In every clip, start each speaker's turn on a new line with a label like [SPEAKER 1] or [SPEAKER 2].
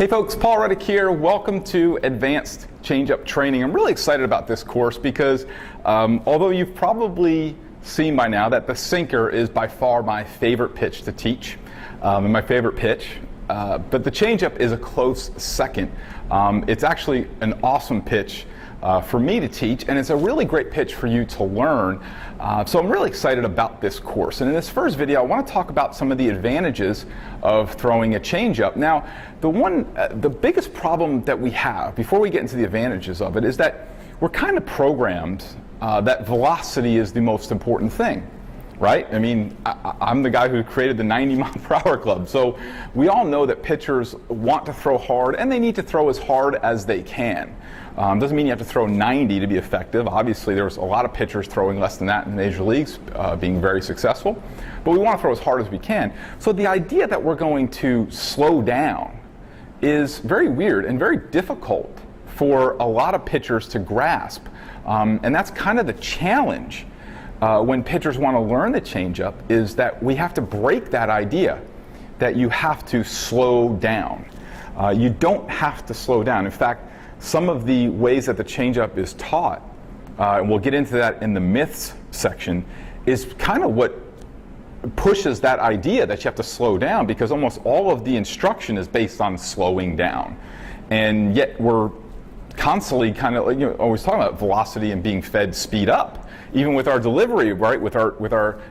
[SPEAKER 1] Hey folks, Paul Reddick here. Welcome to Advanced Changeup Training. I'm really excited about this course because although you've probably seen by now that the sinker is by far my favorite pitch to teach and my favorite pitch, but the changeup is a close second. It's actually an awesome pitch for me to teach, and it's a really great pitch for you to learn. So I'm really excited about this course. And in this first video, I want to talk about some of the advantages of throwing a changeup. Now, the biggest problem that we have, before we get into the advantages of it, is that we're kind of programmed that velocity is the most important thing. Right? I mean, I'm the guy who created the 90-mile-per-hour club. So we all know that pitchers want to throw hard, and they need to throw as hard as they can. Doesn't mean you have to throw 90 to be effective. Obviously, there's a lot of pitchers throwing less than that in the major leagues, being very successful. But we want to throw as hard as we can. So the idea that we're going to slow down is very weird and very difficult for a lot of pitchers to grasp. And that's kind of the challenge. When pitchers want to learn the changeup, is that we have to break that idea that you have to slow down. You don't have to slow down. In fact, some of the ways that the changeup is taught, and we'll get into that in the myths section, is kind of what pushes that idea that you have to slow down, because almost all of the instruction is based on slowing down. And yet we're constantly kind of, always talking about velocity and being fed speed up. Even with our delivery, right, with our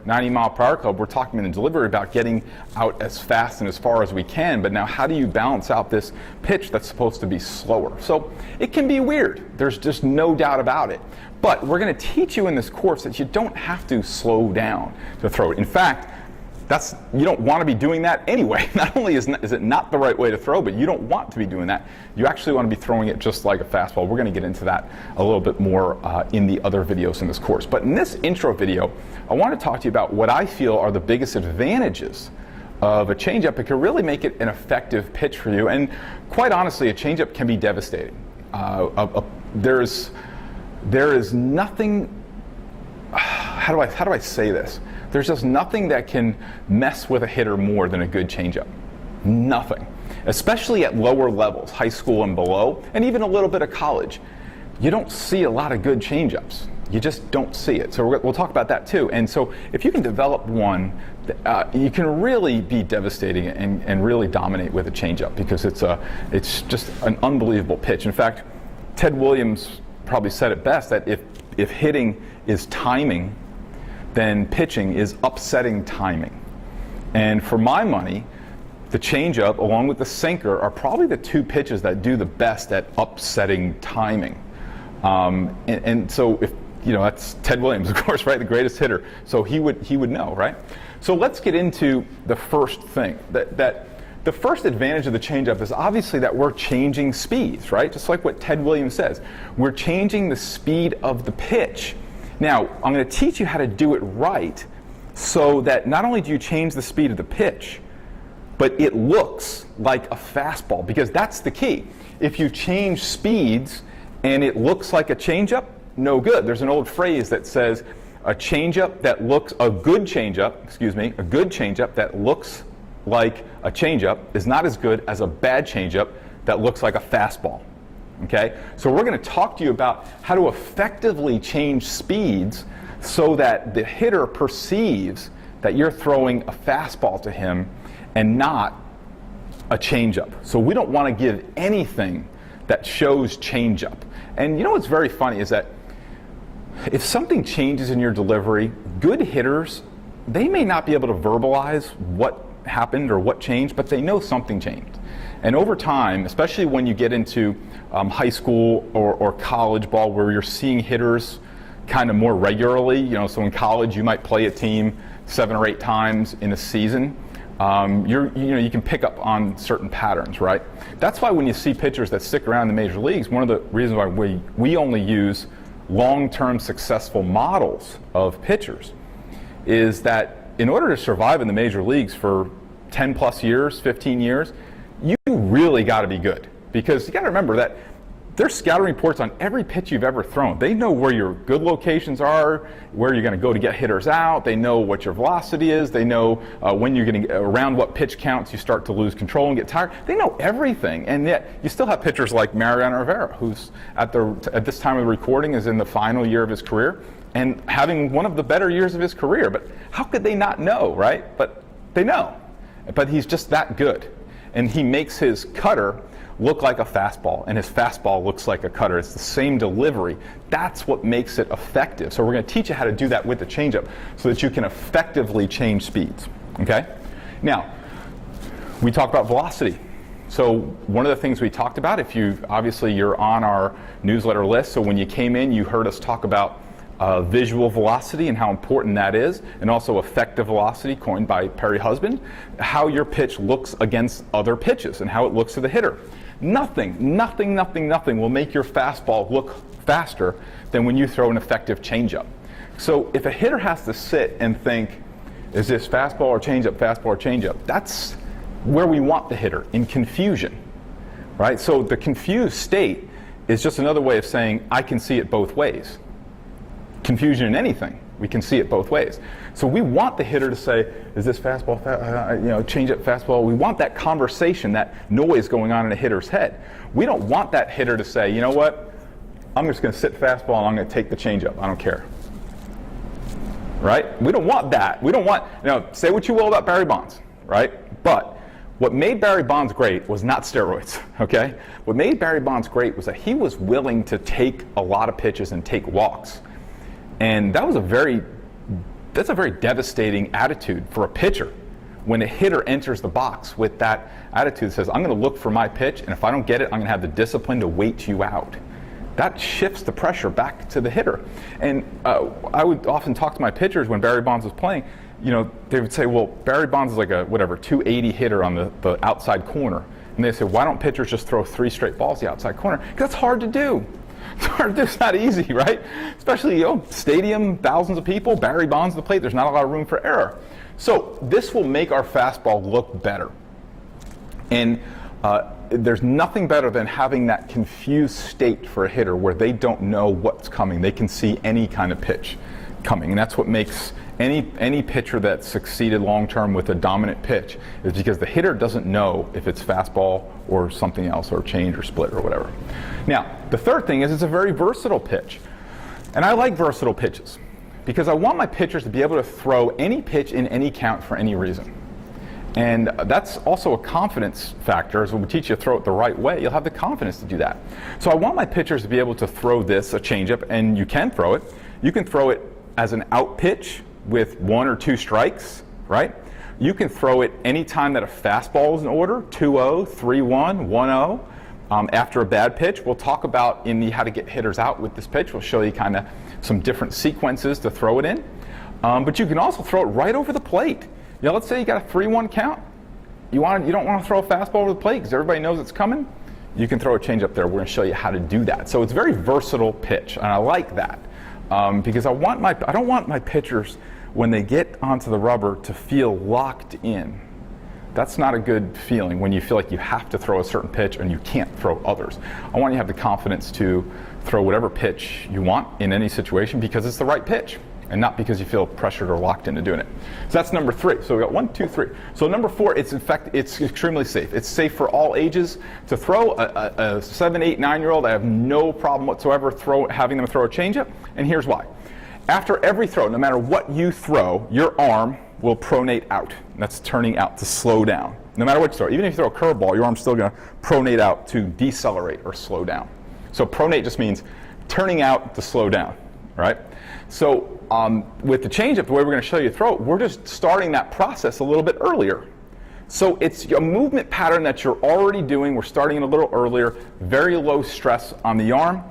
[SPEAKER 1] 90-mile-per-hour club, we're talking in the delivery about getting out as fast and as far as we can. But now, how do you balance out this pitch that's supposed to be slower? So it can be weird. There's just no doubt about it. But we're going to teach you in this course that you don't have to slow down to throw it. In fact, you don't want to be doing that anyway. Not only is it not the right way to throw, but you don't want to be doing that. You actually want to be throwing it just like a fastball. We're going to get into that a little bit more in the other videos in this course. But in this intro video, I want to talk to you about what I feel are the biggest advantages of a changeup. It can really make it an effective pitch for you. And quite honestly, a changeup can be devastating. There is nothing. How do I say this? There's just nothing that can mess with a hitter more than a good changeup. Nothing. Especially at lower levels, high school and below, and even a little bit of college. You don't see a lot of good changeups. You just don't see it. So we'll talk about that too. And so if you can develop one, you can really be devastating and really dominate with a changeup, because it's just an unbelievable pitch. In fact, Ted Williams probably said it best, that if hitting is timing, then pitching is upsetting timing. And for my money, the changeup along with the sinker are probably the two pitches that do the best at upsetting timing. And so if that's Ted Williams, of course, right, the greatest hitter. So he would know, right? So let's get into the first thing. That the first advantage of the changeup is obviously that we're changing speeds, right? Just like what Ted Williams says, we're changing the speed of the pitch. Now, I'm going to teach you how to do it right, so that not only do you change the speed of the pitch, but it looks like a fastball, because that's the key. If you change speeds and it looks like a changeup, no good. There's an old phrase that says a good changeup that looks like a changeup is not as good as a bad changeup that looks like a fastball. Okay, so we're going to talk to you about how to effectively change speeds so that the hitter perceives that you're throwing a fastball to him and not a changeup. So we don't want to give anything that shows changeup. And you know what's very funny is that if something changes in your delivery, good hitters, they may not be able to verbalize what happened or what changed, but they know something changed. And over time, especially when you get into high school or college ball, where you're seeing hitters kind of more regularly, so in college you might play a team 7 or 8 times in a season. You can pick up on certain patterns, right? That's why when you see pitchers that stick around in the major leagues, one of the reasons why we only use long-term successful models of pitchers is that in order to survive in the major leagues for 10 plus years, 15 years, you really got to be good. Because you got to remember that there's scouting reports on every pitch you've ever thrown. They know where your good locations are, where you're going to go to get hitters out. They know what your velocity is. They know when you're getting around what pitch counts you start to lose control and get tired. They know everything, and yet you still have pitchers like Mariano Rivera, who's at this time of the recording is in the final year of his career and having one of the better years of his career. But how could they not know, right? But they know. But he's just that good, and he makes his cutter look like a fastball, and his fastball looks like a cutter. It's the same delivery. That's what makes it effective. So we're going to teach you how to do that with the changeup so that you can effectively change speeds. Okay? Now, we talked about velocity. So one of the things we talked about, obviously you're on our newsletter list, so when you came in, you heard us talk about visual velocity and how important that is, and also effective velocity, coined by Perry Husband, how your pitch looks against other pitches and how it looks to the hitter. Nothing will make your fastball look faster than when you throw an effective changeup. So if a hitter has to sit and think, is this fastball or changeup, fastball or changeup? That's where we want the hitter, in confusion, right? So the confused state is just another way of saying, I can see it both ways. Confusion in anything, we can see it both ways. So we want the hitter to say, is this fastball, changeup, fastball? We want that conversation, that noise going on in a hitter's head. We don't want that hitter to say, you know what, I'm just going to sit fastball and I'm going to take the changeup. I don't care. Right? We don't want that. We don't want, say what you will about Barry Bonds, right? But what made Barry Bonds great was not steroids, okay? What made Barry Bonds great was that he was willing to take a lot of pitches and take walks. And that's a very devastating attitude for a pitcher when a hitter enters the box with that attitude that says, I'm going to look for my pitch, and if I don't get it, I'm going to have the discipline to wait you out. That shifts the pressure back to the hitter. And I would often talk to my pitchers when Barry Bonds was playing. They would say, well, Barry Bonds is like a 280 hitter on the outside corner. And they say, why don't pitchers just throw 3 straight balls the outside corner? Because that's hard to do. It's not easy, right? Especially, stadium, thousands of people, Barry Bonds at the plate, there's not a lot of room for error. So this will make our fastball look better. And there's nothing better than having that confused state for a hitter where they don't know what's coming. They can see any kind of pitch coming. And that's what makes any pitcher that's succeeded long-term with a dominant pitch, is because the hitter doesn't know if it's fastball or something else, or change or split or whatever. Now, the third thing is it's a very versatile pitch. And I like versatile pitches because I want my pitchers to be able to throw any pitch in any count for any reason. And that's also a confidence factor. As when we teach you to throw it the right way, you'll have the confidence to do that. So I want my pitchers to be able to throw this, a changeup, and you can throw it. You can throw it as an out pitch with 1 or 2 strikes, right? You can throw it anytime that a fastball is in order, 2-0, 3-1, 1-0. After a bad pitch, we'll talk about in the how to get hitters out with this pitch. We'll show you kind of some different sequences to throw it in. But you can also throw it right over the plate. Let's say you got a 3-1 count. You don't want to throw a fastball over the plate because everybody knows it's coming. You can throw a changeup there. We're going to show you how to do that. So it's a very versatile pitch, and I like that because I don't want my pitchers, when they get onto the rubber, to feel locked in. That's not a good feeling when you feel like you have to throw a certain pitch and you can't throw others. I want you to have the confidence to throw whatever pitch you want in any situation because it's the right pitch, and not because you feel pressured or locked into doing it. So that's number 3. So we got 1, 2, 3. So number 4, it's extremely safe. It's safe for all ages to throw. A 7, 8, 9-year-old, I have no problem whatsoever having them throw a changeup, and here's why. After every throw, no matter what you throw, your arm will pronate out. That's turning out to slow down. No matter what you throw. Even if you throw a curveball, your arm's still going to pronate out to decelerate or slow down. So pronate just means turning out to slow down, right? So with the changeup, the way we're going to show you to throw it, we're just starting that process a little bit earlier. So it's a movement pattern that you're already doing. We're starting it a little earlier. Very low stress on the arm.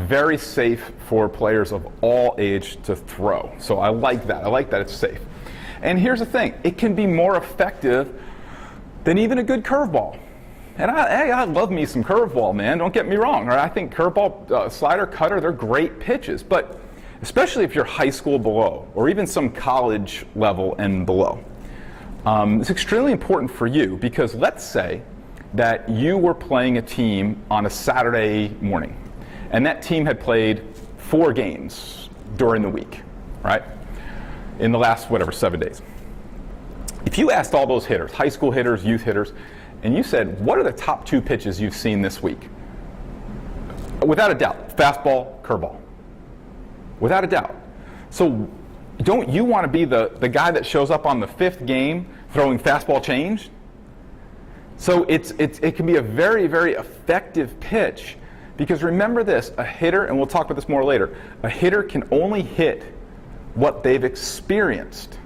[SPEAKER 1] Very safe for players of all age to throw. So I like that. I like that it's safe. And here's the thing. It can be more effective than even a good curveball. And I love me some curveball, man. Don't get me wrong. Right? I think curveball, slider, cutter, they're great pitches. But especially if you're high school below or even some college level and below, it's extremely important for you because let's say that you were playing a team on a Saturday morning, and that team had played 4 games during the week, right? In the last, 7 days. If you asked all those hitters, high school hitters, youth hitters, and you said, what are the top 2 pitches you've seen this week? Without a doubt, fastball, curveball. Without a doubt. So don't you want to be the guy that shows up on the 5th game throwing fastball change? So it can be a very, very effective pitch, because remember this, a hitter, and we'll talk about this more later, a hitter can only hit what they've experienced.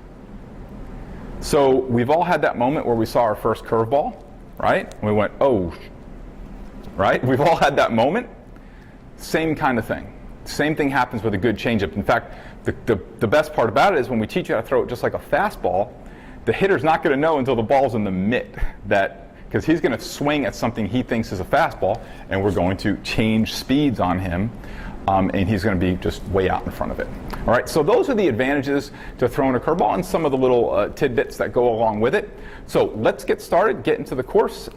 [SPEAKER 1] So we've all had that moment where we saw our first curveball, right? And we went, oh, right? We've all had that moment. Same kind of thing. Same thing happens with a good changeup. In fact, the best part about it is when we teach you how to throw it just like a fastball, the hitter's not going to know until the ball's in the mitt, because he's going to swing at something he thinks is a fastball, and we're going to change speeds on him, and he's going to be just way out in front of it. All right, so those are the advantages to throwing a curveball and some of the little tidbits that go along with it. So let's get started, get into the course.